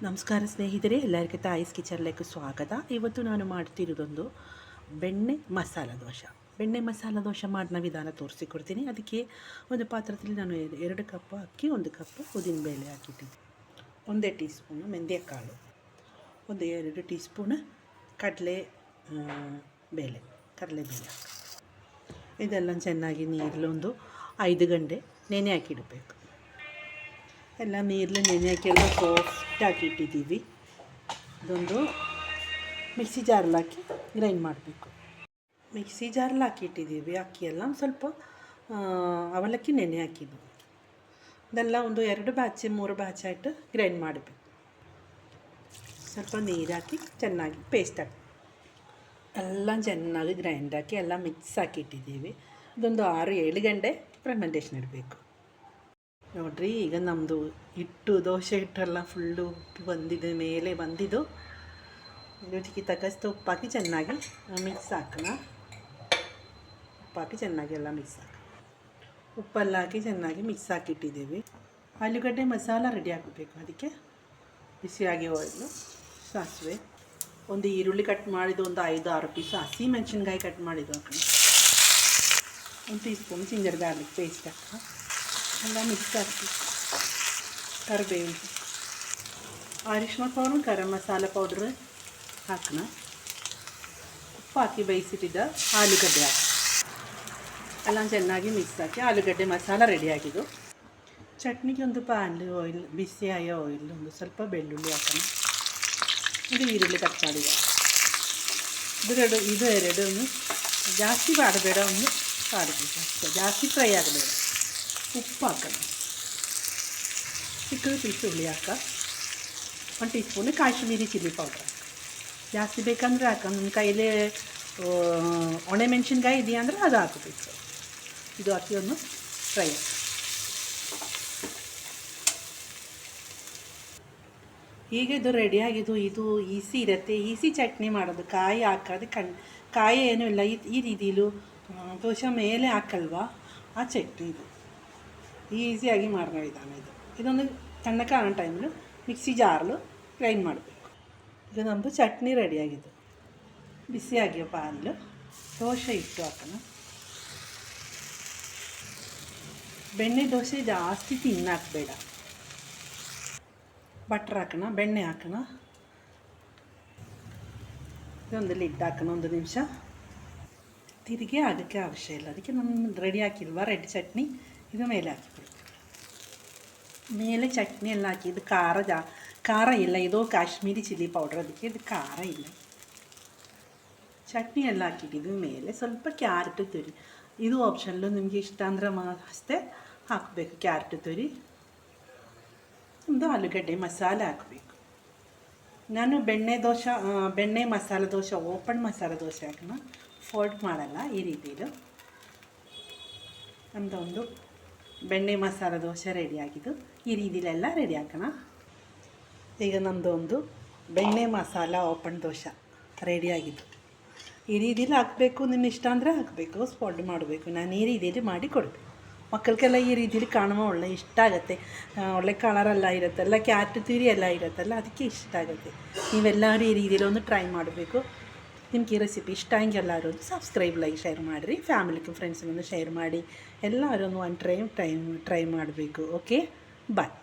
ನಮಸ್ಕಾರ ಸ್ನೇಹಿತರೆ, ಎಲ್ಲರಿಗೂ ತಾಯಿಸ್ ಕಿಚನ್ലേക്ക് ಸ್ವಾಗತ. ಇವತ್ತು ನಾನು ಮಾಡ್ತಿರೋದೊಂದು ಬೆಣ್ಣೆ ಮಸಾಲ ದೋಸೆ ಮಾಡಿನ ವಿಧಾನ ತೋರಿಸಿಕೊಡ್ತೀನಿ. ಅದಕ್ಕೆ ಒಂದು ಪಾತ್ರದಲ್ಲಿ ನಾನು 2 ಕಪ್ ಅಕ್ಕಿ, 1 ಕಪ್ ಉದ್ದಿನಬೇಳೆ ಹಾಕಿದ್ದೀನಿ, 1 ಟೀ ಸ್ಪೂನು ಮೆಂತ್ಯಕಾಳು, 2 ಟೀ ಸ್ಪೂನ್ ಕಡಲೆಬೇಳೆ ಇದೆಲ್ಲ ಚೆನ್ನಾಗಿ ನೀರಲ್ಲೊಂದು 5 ಗಂಟೆ ನೆನೆ ಹಾಕಿಡಬೇಕು. ಎಲ್ಲ ನೀರಲ್ಲಿ ನೆನೆ ಹಾಕಿ ಎಲ್ಲ ಸಾಫ್ಟಾಗಿ ಇಟ್ಟಿದ್ದೀವಿ. ಇದೊಂದು ಮಿಕ್ಸಿ ಜಾರಲ್ಲಿ ಹಾಕಿ ಗ್ರೈಂಡ್ ಮಾಡಬೇಕು. ಮಿಕ್ಸಿ ಜಾರಲ್ಲಿ ಹಾಕಿ ಇಟ್ಟಿದ್ದೀವಿ. ಅಕ್ಕಿ ಎಲ್ಲ ಸ್ವಲ್ಪ ಅವಲಕ್ಕಿ ನೆನೆ ಹಾಕಿದ್ದು ಇದೆಲ್ಲ ಒಂದು 2 ಬ್ಯಾಚ್ 3 ಬ್ಯಾಚ್ ಆಯಿತು ಗ್ರೈಂಡ್ ಮಾಡಬೇಕು. ಸ್ವಲ್ಪ ನೀರು ಹಾಕಿ ಚೆನ್ನಾಗಿ ಪೇಸ್ಟ್ ಹಾಕಿ ಎಲ್ಲ ಚೆನ್ನಾಗಿ ಗ್ರೈಂಡ್ ಹಾಕಿ ಎಲ್ಲ ಮಿಕ್ಸ್ ಹಾಕಿ ಇಟ್ಟಿದ್ದೀವಿ. ಇದೊಂದು 6-7 ಗಂಟೆ ಫರ್ಮೆಂಟೇಷನ್ ಇಡಬೇಕು. ನೋಡಿರಿ, ಈಗ ನಮ್ಮದು ದೋಸೆ ಹಿಟ್ಟೆಲ್ಲ ಫುಲ್ಲು ಬಂದಿದೆ, ಮೇಲೆ ಬಂದಿದ್ದು. ರುಚಿಗೆ ತಕ್ಕಷ್ಟು ಉಪ್ಪಾಕಿ ಚೆನ್ನಾಗಿ ಮಿಕ್ಸ್ ಹಾಕೋಣ. ಉಪ್ಪಾಕಿ ಚೆನ್ನಾಗಿ ಎಲ್ಲ ಮಿಕ್ಸ್ ಉಪ್ಪೆಲ್ಲ ಹಾಕಿ ಚೆನ್ನಾಗಿ ಮಿಕ್ಸ್ ಹಾಕಿಟ್ಟಿದ್ದೀವಿ. ಆಲೂಗಡ್ಡೆ ಮಸಾಲ ರೆಡಿ ಹಾಕಬೇಕು. ಅದಕ್ಕೆ ಬಿಸಿಯಾಗಿ ಆಯಿಲು, ಸಾಸಿವೆ, ಒಂದು ಈರುಳ್ಳಿ ಕಟ್ ಮಾಡಿದ್ದು, ಒಂದು 5-6 ಪೀಸ್ ಹಸಿ ಮೆಣಸಿನ್ಕಾಯಿ ಕಟ್ ಮಾಡಿದ್ದು ಹಾಕೋಣ. 1 tea spoon ginger garlic paste ಹಾಕೋಣ. ಎಲ್ಲ ಮಿಕ್ಸ್ ಹಾಕಿ ಕರಿಬೇವು, ಅರಿಶಿನ ಪೌಡ್ರ್, ಗರಂ ಮಸಾಲ ಪೌಡ್ರ್ ಹಾಕೋಣ. ಉಪ್ಪು ಹಾಕಿ ಬೇಯಿಸಿಟ್ಟಿದ್ದ ಆಲೂಗಡ್ಡೆ ಹಾಕಿ ಎಲ್ಲ ಚೆನ್ನಾಗಿ ಮಿಕ್ಸ್ ಹಾಕಿ ಆಲೂಗಡ್ಡೆ ಮಸಾಲ ರೆಡಿಯಾಗಿದ್ದು. ಚಟ್ನಿಗೆ ಒಂದು ಪ್ಯಾನ್ ಆಯಿಲ್, ಬಿಸಿಯಾಗಿ ಆಯಿಲ್, ಒಂದು ಸ್ವಲ್ಪ ಬೆಳ್ಳುಳ್ಳಿ ಹಾಕೋಣ. ಇದು ಈರುಳ್ಳಿ ಕಟ್ ಮಾಡಿದೆ. ಇದು ಎರಡು ಜಾಸ್ತಿ ಮಾಡಬೇಡ, ಒಂದು ಮಾಡಬೇಕು ಅಷ್ಟೇ, ಜಾಸ್ತಿ ಫ್ರೈ ಆಗಬೇಡ. ಉಪ್ಪು ಹಾಕೋಣ. ಚಿಕ್ಕದು ಪೀಸ್ ಹುಳಿ ಹಾಕ. 1 tea spoon Kashmiri chilli powder. ಜಾಸ್ತಿ ಬೇಕಂದರೆ ಹಾಕ. ನಿಮ್ಮ ಕೈಲೇ ಒಣಮೆಣ್ಸಿನ್ಕಾಯಿ ಇದೆಯಾ ಅಂದರೆ ಅದು ಹಾಕಬೇಕು. ಇದು ಹಾಕಿ ಒಂದು ಫ್ರೈ. ಈಗ ಇದು ರೆಡಿಯಾಗಿದ್ದು. ಇದು ಈಸಿ ಇರುತ್ತೆ, ಈಸಿ ಚಟ್ನಿ ಮಾಡೋದು. ಕಾಯಿ ಹಾಕೋದು ಕಾಯಿ ಏನೂ ಇಲ್ಲ. ಈ ರೀತಿಲೂ ದೋಸೆ ಮೇಲೆ ಹಾಕಲ್ವಾ, ಆ ಚಟ್ನಿ ಇದು ಈಸಿಯಾಗಿ ಮಾಡೋ ವಿಧಾನ ಇದು. ಇದೊಂದು ತಣ್ಣಕ್ಕೆ ಅನ್ನೋ ಟೈಮಲ್ಲಿ ಮಿಕ್ಸಿ ಜಾರ್ಲು ಗ್ರೈಂಡ್ ಮಾಡಬೇಕು. ಈಗ ನಮ್ಮದು ಚಟ್ನಿ ರೆಡಿಯಾಗಿದ್ದು. ಬಿಸಿಯಾಗಿಯೋ ಪ್ಯಾನ್ಲು ದೋಸೆ ಇಟ್ಟು ಹಾಕೋಣ. ಬೆಣ್ಣೆ ದೋಸೆ ಜಾಸ್ತಿ ತಿನ್ನಾಕಬೇಡ. ಬಟ್ರ್ ಹಾಕೋಣ, ಬೆಣ್ಣೆ ಹಾಕೋಣ. ಇದೊಂದು ಲಿಡ್ ಹಾಕೋಣ. 1 ನಿಮಿಷ ತಿರುಗಿ ಆಗೋಕ್ಕೆ ಅವಶ್ಯ ಇಲ್ಲ. ಅದಕ್ಕೆ ನಾನು ರೆಡಿ ಹಾಕಿಲ್ವಾ ರೆಡ್ ಚಟ್ನಿ, ಇದು ಮೇಲೆ ಹಾಕಿಬಿಡ್ತೀವಿ. ಮೇಲೆ ಚಟ್ನಿ ಎಲ್ಲ ಹಾಕಿ. ಇದು ಖಾರ ಇಲ್ಲ, ಇದು ಕಾಶ್ಮೀರಿ ಚಿಲ್ಲಿ ಪೌಡ್ರ್, ಅದಕ್ಕೆ ಇದು ಖಾರ ಇಲ್ಲ. ಚಟ್ನಿ ಎಲ್ಲ ಹಾಕಿಟ್ಟಿದ್ವಿ. ಮೇಲೆ ಸ್ವಲ್ಪ ಕ್ಯಾರೆಟ್ ತುರಿ, ಇದು ಆಪ್ಷನ್ಲು, ನಿಮಗೆ ಇಷ್ಟ ಅಂದರೆ ಅಷ್ಟೇ ಹಾಕಬೇಕು. ಕ್ಯಾರೆಟ್ ತುರಿ, ಒಂದು ಆಲೂಗಡ್ಡೆ ಮಸಾಲೆ ಹಾಕಬೇಕು. ನಾನು ಬೆಣ್ಣೆ ಮಸಾಲೆ ದೋಸೆ, ಓಪನ್ ಮಸಾಲೆ ದೋಸೆ ಹಾಕೋಣ, ಫೋಲ್ಡ್ ಮಾಡಲ್ಲ. ಈ ರೀತಿದು ನಮ್ಮದೊಂದು ಬೆಣ್ಣೆ ಮಸಾಲೆ ದೋಸೆ ರೆಡಿಯಾಗಿದ್ದು. ಈ ರೀತಿಲೆಲ್ಲ ರೆಡಿ ಹಾಕೋಣ. ಈಗ ನಮ್ಮದು ಒಂದು ಬೆಣ್ಣೆ ಮಸಾಲ ಓಪನ್ ದೋಸೆ ರೆಡಿಯಾಗಿದ್ದು. ಈ ರೀತಿಲಿ ಹಾಕಬೇಕು. ನಿಮ್ಮ ಇಷ್ಟ ಅಂದರೆ ಹಾಕಬೇಕು, ಫೋಲ್ಡ್ ಮಾಡಬೇಕು. ನಾನು ಈ ರೀತಿಯಲ್ಲಿ ಮಾಡಿ ಕೊಡಬೇಕು. ಮಕ್ಕಳಿಗೆಲ್ಲ ಈ ರೀತಿಲಿ ಕಾಣುವ ಒಳ್ಳೆ ಇಷ್ಟ ಆಗುತ್ತೆ. ಒಳ್ಳೆ ಕಲರೆಲ್ಲ ಇರುತ್ತಲ್ಲ, ಕ್ಯಾರೆಟ್ ತುರಿ ಎಲ್ಲ ಇರುತ್ತಲ್ಲ, ಅದಕ್ಕೆ ಇಷ್ಟ ಆಗುತ್ತೆ. ನೀವೆಲ್ಲರೂ ಈ ರೀತಿಲಿ ಒಂದು ಟ್ರೈ ಮಾಡಬೇಕು. ನಿಮ್ಗೆ ಈ ರೆಸಿಪಿ ಇಷ್ಟ ಆಗಿ ಎಲ್ಲರೂ ಒಂದು ಸಬ್ಸ್ಕ್ರೈಬ್, ಲೈಕ್, ಶೇರ್ ಮಾಡಿರಿ. ಫ್ಯಾಮಿಲಿಗೆ ಫ್ರೆಂಡ್ಸ್ಗೂ ಶೇರ್ ಮಾಡಿ. ಎಲ್ಲರೂ ಒಂದು ಟ್ರೈ ಮಾಡಬೇಕು. ಓಕೆ, ಬಾಯ್.